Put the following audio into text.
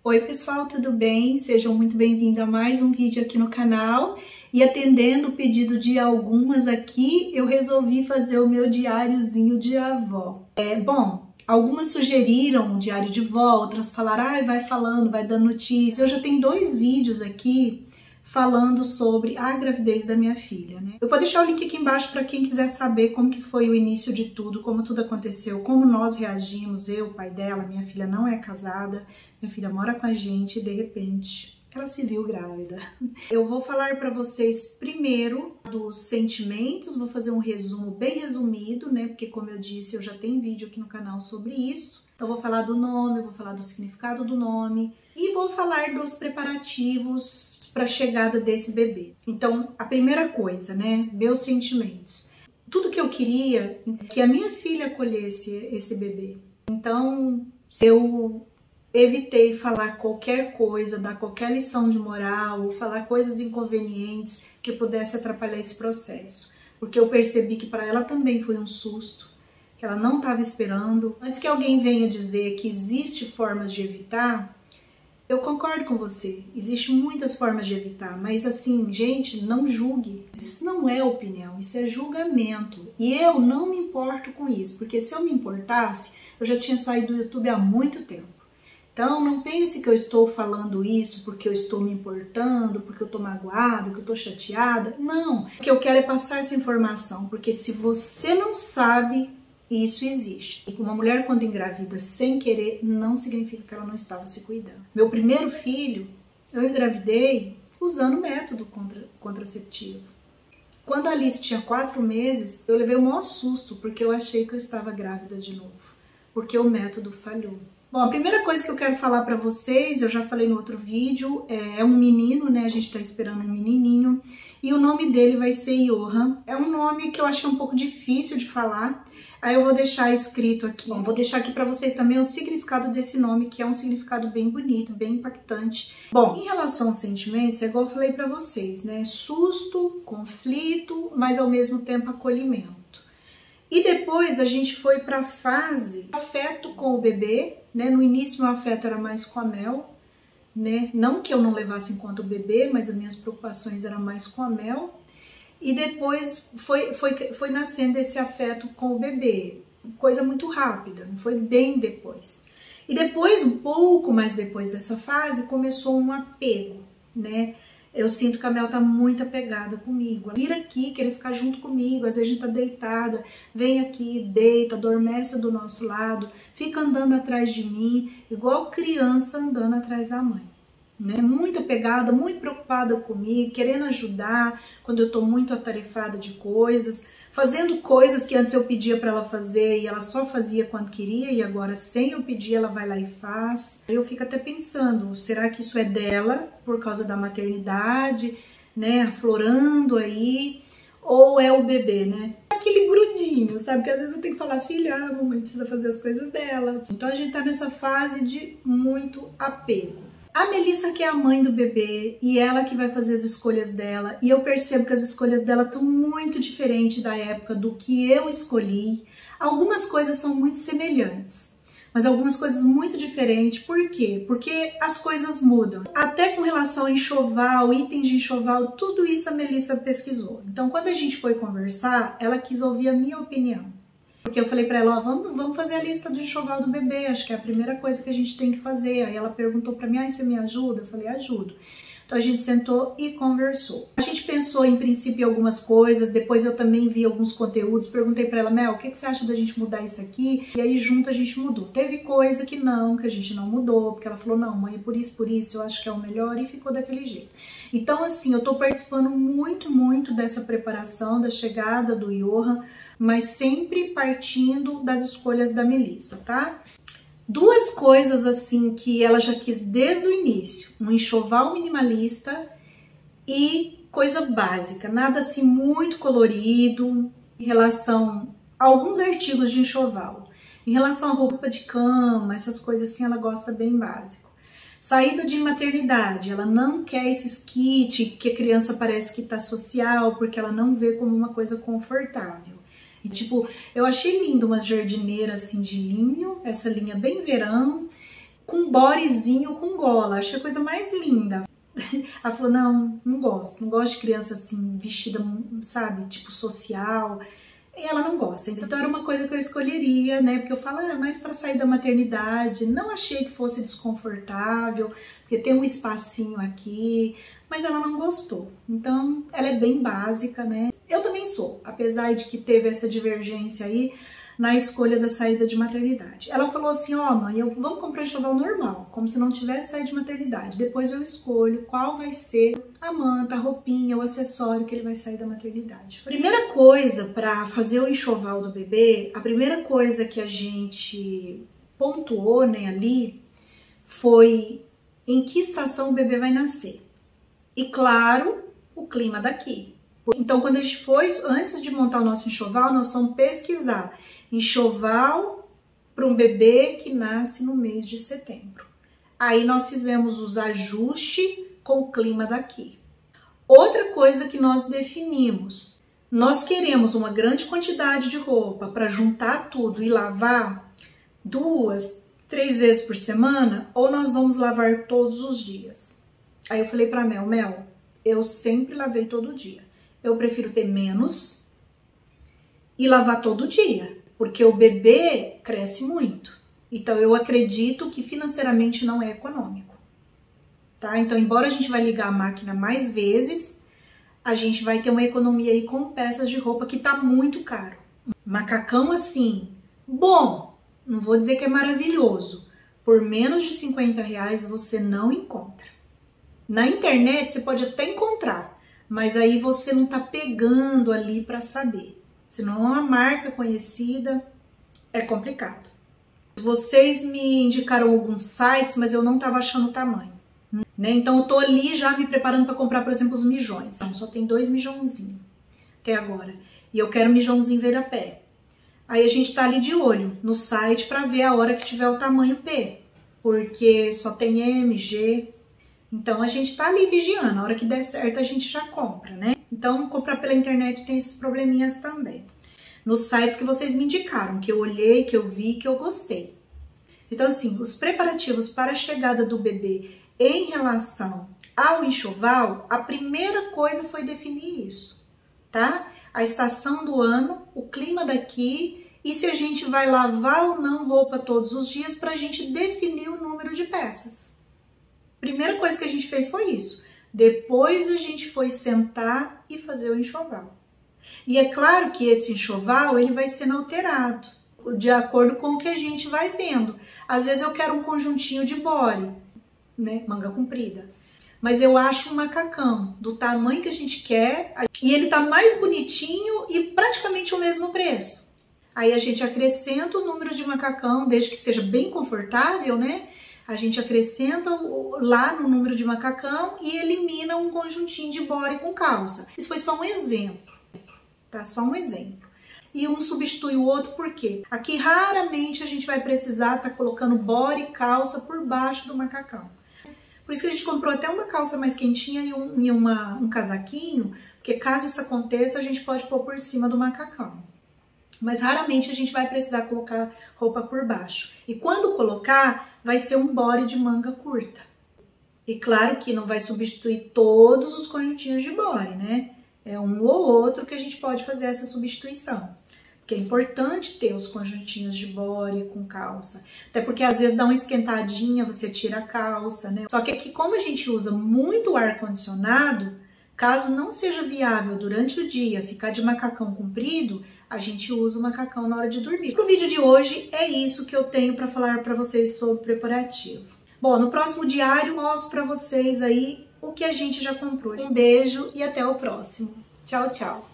Oi pessoal, tudo bem? Sejam muito bem-vindos a mais um vídeo aqui no canal. E atendendo o pedido de algumas aqui, eu resolvi fazer o meu diáriozinho de avó. Algumas sugeriram um diário de vó, outras falaram, vai falando, vai dando notícias. Eu já tenho 2 vídeos aqui falando sobre a gravidez da minha filha, né? Eu vou deixar o link aqui embaixo para quem quiser saber como que foi o início de tudo, como tudo aconteceu, como nós reagimos, eu, o pai dela, minha filha não é casada, minha filha mora com a gente e de repente ela se viu grávida. Eu vou falar para vocês primeiro dos sentimentos, vou fazer um resumo bem resumido, né? Porque como eu disse, eu já tenho vídeo aqui no canal sobre isso. Então vou falar do nome, vou falar do significado do nome e vou falar dos preparativos para a chegada desse bebê. Então, a primeira coisa, né, meus sentimentos. Tudo que eu queria é que a minha filha acolhesse esse bebê. Então, eu evitei falar qualquer coisa, dar qualquer lição de moral, ou falar coisas inconvenientes que pudesse atrapalhar esse processo. Porque eu percebi que para ela também foi um susto, que ela não estava esperando. Antes que alguém venha dizer que existe formas de evitar, eu concordo com você, existem muitas formas de evitar, mas assim, gente, não julgue. Isso não é opinião, isso é julgamento. E eu não me importo com isso, porque se eu me importasse, eu já tinha saído do YouTube há muito tempo. Então, não pense que eu estou falando isso porque eu estou me importando, porque eu estou magoada, que eu estou chateada. Não, o que eu quero é passar essa informação, porque se você não sabe, isso existe. E uma mulher quando engravida sem querer, não significa que ela não estava se cuidando. Meu primeiro filho, eu engravidei usando método contraceptivo. Quando a Alice tinha 4 meses, eu levei o maior susto, porque eu achei que eu estava grávida de novo, porque o método falhou. Bom, a primeira coisa que eu quero falar para vocês, eu já falei no outro vídeo, é um menino, né? A gente tá esperando um menininho, e o nome dele vai ser Johan. É um nome que eu achei um pouco difícil de falar, aí eu vou deixar escrito aqui. Bom, vou deixar aqui para vocês também o significado desse nome, que é um significado bem bonito, bem impactante. Bom, em relação aos sentimentos, é igual eu falei para vocês, né? Susto, conflito, mas ao mesmo tempo acolhimento. E depois a gente foi para a fase afeto com o bebê, né? No início meu afeto era mais com a Mel, né? Não que eu não levasse em conta o bebê, mas as minhas preocupações eram mais com a Mel. E depois foi nascendo esse afeto com o bebê, coisa muito rápida, não foi bem depois. E depois, um pouco mais depois dessa fase, começou um apego, né? Eu sinto que a Mel tá muito apegada comigo. Ela vira aqui, querer ficar junto comigo, às vezes a gente tá deitada, vem aqui, deita, adormece do nosso lado, fica andando atrás de mim, igual criança andando atrás da mãe. Né? Muito apegada, muito preocupada comigo, querendo ajudar quando eu tô muito atarefada de coisas, fazendo coisas que antes eu pedia para ela fazer e ela só fazia quando queria e agora sem eu pedir ela vai lá e faz. Eu fico até pensando, será que isso é dela por causa da maternidade, né, aflorando aí, ou é o bebê, né? Aquele grudinho, sabe? Que às vezes eu tenho que falar, filha, a mamãe precisa fazer as coisas dela. Então a gente tá nessa fase de muito apego. A Melissa que é a mãe do bebê e ela que vai fazer as escolhas dela, e eu percebo que as escolhas dela estão muito diferentes da época do que eu escolhi. Algumas coisas são muito semelhantes, mas algumas coisas muito diferentes. Por quê? Porque as coisas mudam. Até com relação a enxoval, itens de enxoval, tudo isso a Melissa pesquisou. Então quando a gente foi conversar, ela quis ouvir a minha opinião. Porque eu falei pra ela, ó, vamos fazer a lista do enxoval do bebê, acho que é a primeira coisa que a gente tem que fazer. Aí ela perguntou pra mim, você me ajuda? Eu falei, ajudo. Então a gente sentou e conversou. A gente pensou em princípio em algumas coisas, depois eu também vi alguns conteúdos, perguntei pra ela, Mel, o que você acha da gente mudar isso aqui? E aí junto a gente mudou. Teve coisa que a gente não mudou, porque ela falou, não mãe, é por isso, eu acho que é o melhor, e ficou daquele jeito. Então assim, eu tô participando muito dessa preparação, da chegada do Johan, mas sempre partindo das escolhas da Melissa, tá? 2 coisas assim que ela já quis desde o início, um enxoval minimalista e coisa básica, nada assim muito colorido em relação a alguns artigos de enxoval. Em relação à roupa de cama, essas coisas assim, ela gosta bem básico. Saída de maternidade, ela não quer esses kits que a criança parece que tá social, porque ela não vê como uma coisa confortável. E tipo, eu achei lindo umas jardineiras assim de linho, essa linha bem verão, com bodyzinho com gola. Achei a coisa mais linda. Ela falou, não gosto de criança assim, vestida, sabe, tipo social. E ela não gosta. Então era uma coisa que eu escolheria, né? Porque eu falo, mais para sair da maternidade. Não achei que fosse desconfortável, porque tem um espacinho aqui, mas ela não gostou. Então ela é bem básica, né? Eu também sou, apesar de que teve essa divergência aí na escolha da saída de maternidade. Ela falou assim, mãe, vamos comprar enxoval normal, como se não tivesse saído de maternidade. Depois eu escolho qual vai ser a manta, a roupinha, o acessório que ele vai sair da maternidade. Primeira coisa para fazer o enxoval do bebê, a primeira coisa que a gente pontuou, né, ali, foi em que estação o bebê vai nascer. E claro, o clima daqui. Então, quando a gente foi, antes de montar o nosso enxoval, nós vamos pesquisar enxoval para um bebê que nasce no mês de setembro. Aí nós fizemos os ajustes com o clima daqui. Outra coisa que nós definimos, nós queremos uma grande quantidade de roupa para juntar tudo e lavar 2, 3 vezes por semana, ou nós vamos lavar todos os dias. Aí eu falei para Mel, eu sempre lavei todo dia. Eu prefiro ter menos e lavar todo dia, porque o bebê cresce muito. Então eu acredito que financeiramente não é econômico, tá? Então, embora a gente vai ligar a máquina mais vezes, a gente vai ter uma economia aí com peças de roupa que tá muito caro. Macacão assim, bom, não vou dizer que é maravilhoso, por menos de R$50 você não encontra. Na internet você pode até encontrar, mas aí você não tá pegando ali para saber. Se não é uma marca conhecida, é complicado. Vocês me indicaram alguns sites, mas eu não tava achando o tamanho, né? Então eu tô ali já me preparando para comprar, por exemplo, os mijões. Então, só tem 2 mijãozinhos até agora. E eu quero mijãozinho ver-a-pé. Aí a gente tá ali de olho no site para ver a hora que tiver o tamanho P, porque só tem M, G. Então a gente tá ali vigiando, a hora que der certo a gente já compra, né? Então comprar pela internet tem esses probleminhas também. Nos sites que vocês me indicaram, que eu olhei, que eu vi, que eu gostei. Então assim, os preparativos para a chegada do bebê em relação ao enxoval, a primeira coisa foi definir isso, tá? A estação do ano, o clima daqui e se a gente vai lavar ou não roupa todos os dias para a gente definir o número de peças. Primeira coisa que a gente fez foi isso. Depois a gente foi sentar e fazer o enxoval. E é claro que esse enxoval ele vai sendo alterado de acordo com o que a gente vai vendo. Às vezes eu quero um conjuntinho de body, né, manga comprida. Mas eu acho um macacão do tamanho que a gente quer e ele tá mais bonitinho e praticamente o mesmo preço. Aí a gente acrescenta o número de macacão, desde que seja bem confortável, né? A gente acrescenta lá no número de macacão e elimina um conjuntinho de body com calça. Isso foi só um exemplo, tá? Só um exemplo. E um substitui o outro, por quê? Aqui raramente a gente vai precisar estar colocando body e calça por baixo do macacão. Por isso que a gente comprou até uma calça mais quentinha e um casaquinho, porque caso isso aconteça, a gente pode pôr por cima do macacão. Mas raramente a gente vai precisar colocar roupa por baixo. E quando colocar, vai ser um body de manga curta. E claro que não vai substituir todos os conjuntinhos de body, né? É um ou outro que a gente pode fazer essa substituição. Porque é importante ter os conjuntinhos de body com calça. Até porque às vezes dá uma esquentadinha, você tira a calça, né? Só que aqui, como a gente usa muito ar-condicionado, caso não seja viável durante o dia ficar de macacão comprido, a gente usa o macacão na hora de dormir. Pro vídeo de hoje é isso que eu tenho para falar para vocês sobre preparativo. Bom, no próximo diário mostro para vocês aí o que a gente já comprou. Um beijo e até o próximo. Tchau, tchau!